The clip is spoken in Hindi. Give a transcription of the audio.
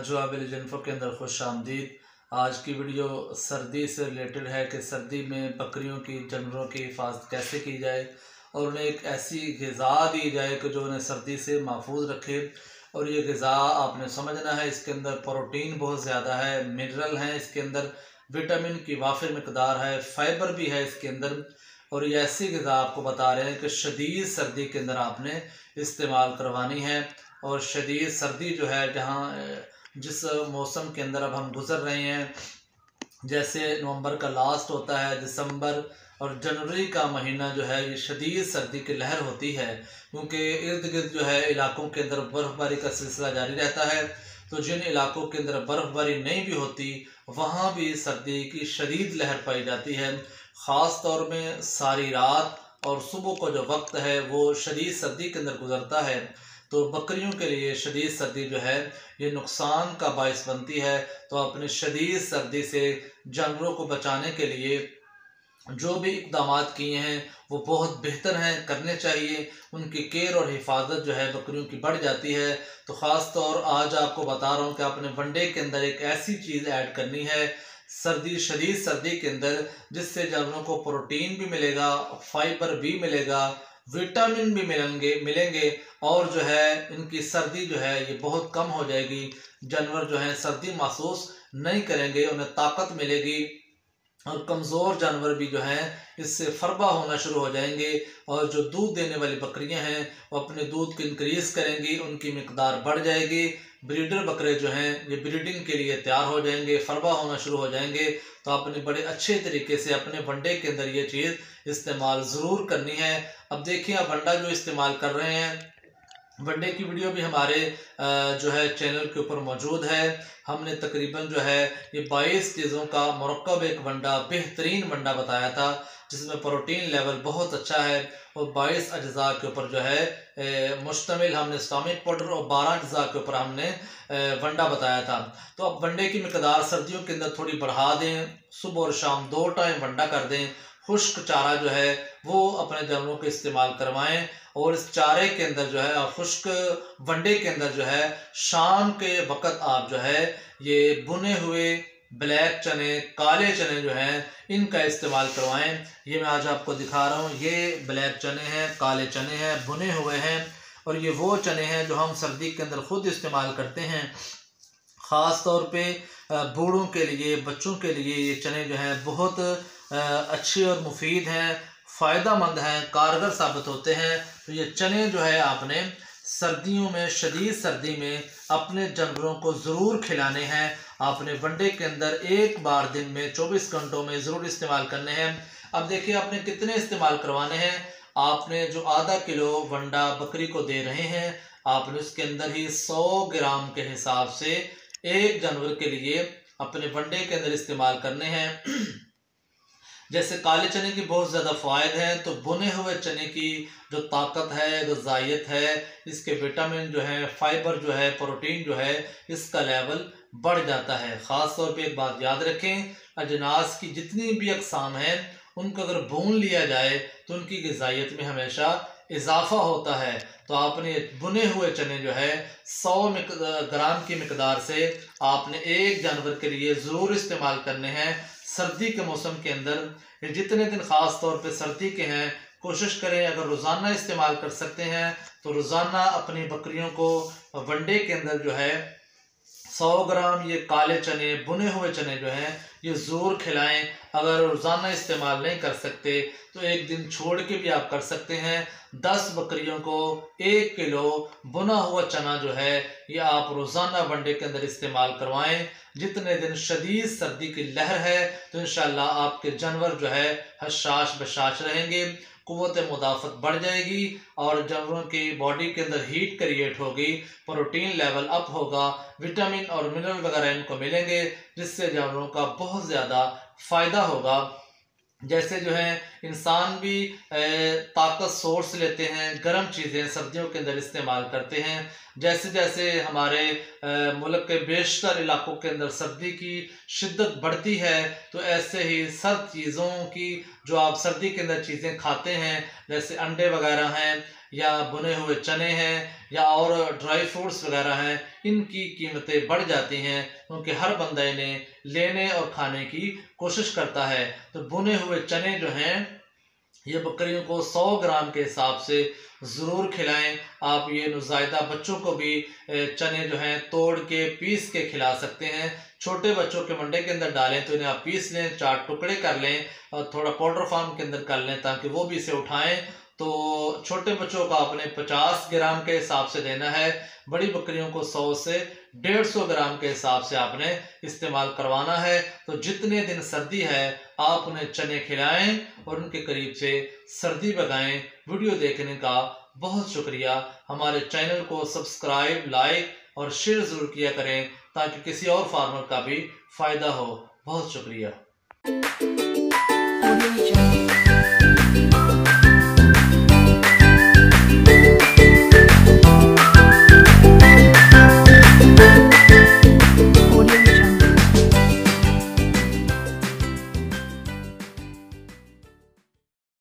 जुआबिल जिन्फ़ो के अंदर खुश आमदीद। आज की वीडियो सर्दी से रिलेटेड है कि सर्दी में बकरियों की जानवरों की हिफाजत कैसे की जाए और उन्हें एक ऐसी ग़िज़ा दी जाए कि जो उन्हें सर्दी से महफूज रखे। और ये ग़िज़ा आपने समझना है, इसके अंदर प्रोटीन बहुत ज़्यादा है, मिनरल हैं इसके अंदर, विटामिन की वाफ़िर मिकदार है, फ़ाइबर भी है इसके अंदर। और ये ऐसी ग़िज़ा आपको बता रहे हैं कि शदीद सर्दी के अंदर आपने इस्तेमाल करवानी है। और शदीद सर्दी जो है, जहाँ जिस मौसम के अंदर अब हम गुज़र रहे हैं, जैसे नवंबर का लास्ट होता है, दिसंबर और जनवरी का महीना जो है, ये शदीद सर्दी की लहर होती है, क्योंकि इर्द गिर्द जो है इलाकों के अंदर बर्फ़बारी का सिलसिला जारी रहता है। तो जिन इलाकों के अंदर बर्फ़बारी नहीं भी होती, वहाँ भी सर्दी की शदीद लहर पाई जाती है। ख़ास तौर में सारी रात और सुबह को जो वक्त है वो शदीद सर्दी के अंदर गुज़रता है। तो बकरियों के लिए शदीद सर्दी जो है ये नुकसान का बायस बनती है। तो अपने शदीद सर्दी से जानवरों को बचाने के लिए जो भी इक़दाम किए हैं वो बहुत बेहतर हैं, करने चाहिए। उनकी केयर और हिफाजत जो है बकरियों की बढ़ जाती है। तो ख़ास तौर आज आपको बता रहा हूँ कि आपने वनडे के अंदर एक ऐसी चीज़ ऐड करनी है शदीद सर्दी के अंदर, जिससे जानवरों को प्रोटीन भी मिलेगा, फाइबर भी मिलेगा, विटामिन भी मिलेंगे और जो है इनकी सर्दी जो है ये बहुत कम हो जाएगी। जानवर जो है सर्दी महसूस नहीं करेंगे, उन्हें ताकत मिलेगी। और कमज़ोर जानवर भी जो हैं इससे फरबा होना शुरू हो जाएंगे। और जो दूध देने वाली बकरियां हैं वो अपने दूध को इंक्रीज़ करेंगी, उनकी मिकदार बढ़ जाएगी। ब्रीडर बकरे जो हैं ये ब्रीडिंग के लिए तैयार हो जाएंगे, फरबा होना शुरू हो जाएंगे। तो आपने बड़े अच्छे तरीके से अपने वनडे के अंदर ये चीज़ इस्तेमाल ज़रूर करनी है। अब देखिए, आप वंडा जो इस्तेमाल कर रहे हैं, वनडे की वीडियो भी हमारे जो है चैनल के ऊपर मौजूद है। हमने तकरीबन जो है ये 22 चीज़ों का मुरक्कब एक वंडा, बेहतरीन वंडा बताया था, जिसमें प्रोटीन लेवल बहुत अच्छा है। और 22 अज्जा के ऊपर जो है मुश्तमिल हमने स्टॉमिक पाउडर और 12 अज्जा के ऊपर हमने वंडा बताया था। तो अब वनडे की मिकदार सर्दियों के अंदर थोड़ी बढ़ा दें, सुबह और शाम 2 टाइम वंडा कर दें। खुश्क चारा जो है वो अपने जानवरों को इस्तेमाल करवाएं। और इस चारे के अंदर जो है खुश्क वनडे के अंदर जो है शाम के वक़्त आप जो है ये बुने हुए ब्लैक चने, काले चने जो हैं इनका इस्तेमाल करवाएं। ये मैं आज आपको दिखा रहा हूँ, ये ब्लैक चने हैं, काले चने हैं, बुने हुए हैं। और ये वो चने हैं जो हम सर्दी के अंदर ख़ुद इस्तेमाल करते हैं। ख़ास तौर पे बूढ़ों के लिए, बच्चों के लिए ये चने जो हैं बहुत अच्छे और मुफीद हैं, फ़ायदेमंद हैं, कारगर साबित होते हैं। तो ये चने जो है आपने सर्दियों में, शदीद सर्दी में अपने जानवरों को ज़रूर खिलाने हैं। आपने वनडे के अंदर एक बार दिन में 24 घंटों में ज़रूर इस्तेमाल करने हैं। अब देखिए आपने कितने इस्तेमाल करवाने हैं। आपने जो आधा किलो वंडा बकरी को दे रहे हैं, आपने उसके अंदर ही 100 ग्राम के हिसाब से एक जानवर के लिए अपने वनडे के अंदर इस्तेमाल करने हैं। जैसे काले चने की बहुत ज़्यादा फ़ायदे हैं, तो बुने हुए चने की जो ताकत है, ग़िज़ाइयत है, इसके विटामिन जो है, फाइबर जो है, प्रोटीन जो है, इसका लेवल बढ़ जाता है। ख़ास तौर पे एक बात याद रखें, अजनास की जितनी भी अक़साम हैं उनको अगर भून लिया जाए तो उनकी ग़िज़ाइयत में हमेशा इजाफ़ा होता है। तो आपने बुने हुए चने जो है 100 ग्राम की मिकदार से आपने एक जानवर के लिए ज़रूर इस्तेमाल करने हैं। सर्दी के मौसम के अंदर जितने दिन ख़ास तौर पे सर्दी के हैं, कोशिश करें अगर रोज़ाना इस्तेमाल कर सकते हैं तो रोज़ाना अपनी बकरियों को वनडे के अंदर जो है 100 ग्राम ये काले चने, बुने हुए चने जो हैं ये ज़रूर खिलाएं। अगर रोज़ाना इस्तेमाल नहीं कर सकते तो एक दिन छोड़ के भी आप कर सकते हैं। 10 बकरियों को 1 किलो बुना हुआ चना जो है ये आप रोज़ाना वनडे के अंदर इस्तेमाल करवाएं। जितने दिन शदीद सर्दी की लहर है तो इंशाअल्लाह आपके जानवर जो है हशाश बशाश रहेंगे, क़ुव्वत मुदाफ़त बढ़ जाएगी और जानवरों की बॉडी के अंदर हीट क्रिएट होगी, प्रोटीन लेवल अप होगा, विटामिन और मिनरल वगैरह इनको मिलेंगे, जिससे जानवरों का बहुत ज़्यादा फ़ायदा होगा। जैसे जो है इंसान भी ताकत सोर्स लेते हैं, गर्म चीज़ें सर्दियों के अंदर इस्तेमाल करते हैं। जैसे जैसे हमारे मुल्क के बेशतर इलाकों के अंदर सर्दी की शिद्दत बढ़ती है, तो ऐसे ही सर्द चीज़ों की जो आप सर्दी के अंदर चीज़ें खाते हैं, जैसे अंडे वगैरह हैं या बुने हुए चने हैं या और ड्राई फ्रूट्स वगैरह हैं, इनकी कीमतें बढ़ जाती हैं क्योंकि हर बंदा इन्हें लेने और खाने की कोशिश करता है। तो बुने हुए चने जो हैं ये बकरियों को 100 ग्राम के हिसाब से ज़रूर खिलाएं। आप ये नुज़ायदा बच्चों को भी चने जो हैं तोड़ के पीस के खिला सकते हैं। छोटे बच्चों के मंडे के अंदर डालें तो इन्हें आप पीस लें, 4 टुकड़े कर लें और थोड़ा पाउडर फॉर्म के अंदर कर लें ताकि वो भी इसे उठाएं। तो छोटे बच्चों को आपने 50 ग्राम के हिसाब से देना है, बड़ी बकरियों को 100 से 150 ग्राम के हिसाब से आपने इस्तेमाल करवाना है। तो जितने दिन सर्दी है आप उन्हें चने खिलाएं और उनके करीब से सर्दी भगाएं। वीडियो देखने का बहुत शुक्रिया। हमारे चैनल को सब्सक्राइब, लाइक और शेयर ज़रूर किया करें ताकि किसी और फार्मर का भी फ़ायदा हो। बहुत शुक्रिया।